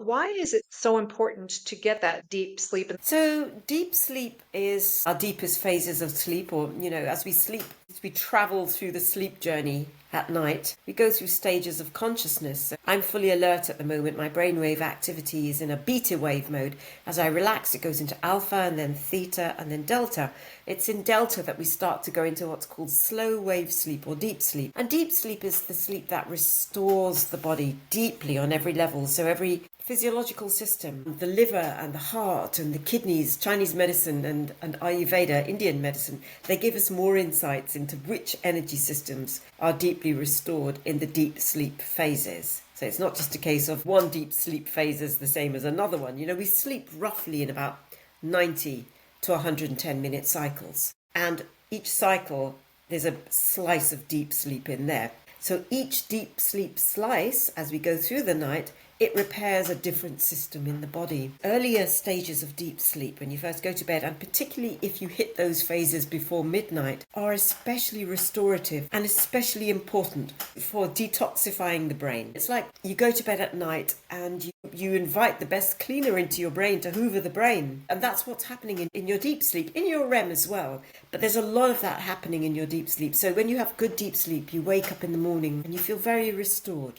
why is it so important to get that deep sleep? So deep sleep is our deepest phases of sleep, or, as we sleep, as we travel through the sleep journey at night, we go through stages of consciousness. I'm fully alert at the moment. My brainwave activity is in a beta wave mode. As I relax, it goes into alpha and then theta and then delta. It's in delta that we start to go into what's called slow wave sleep or deep sleep. And deep sleep is the sleep that restores the body deeply on every level. So every physiological system, the liver and the heart and the kidneys, Chinese medicine and Ayurveda, Indian medicine, they give us more insights into which energy systems are deeply restored in the deep sleep phases. So it's not just a case of one deep sleep phase is the same as another one. We sleep roughly in about 90 to 110 minute cycles. And each cycle, there's a slice of deep sleep in there. So each deep sleep slice, as we go through the night, it repairs a different system in the body. Earlier stages of deep sleep, when you first go to bed, and particularly if you hit those phases before midnight, are especially restorative and especially important for detoxifying the brain. It's like you go to bed at night and you invite the best cleaner into your brain to hoover the brain. And that's what's happening in your deep sleep, in your REM as well. But there's a lot of that happening in your deep sleep. So when you have good deep sleep, you wake up in the morning and you feel very restored.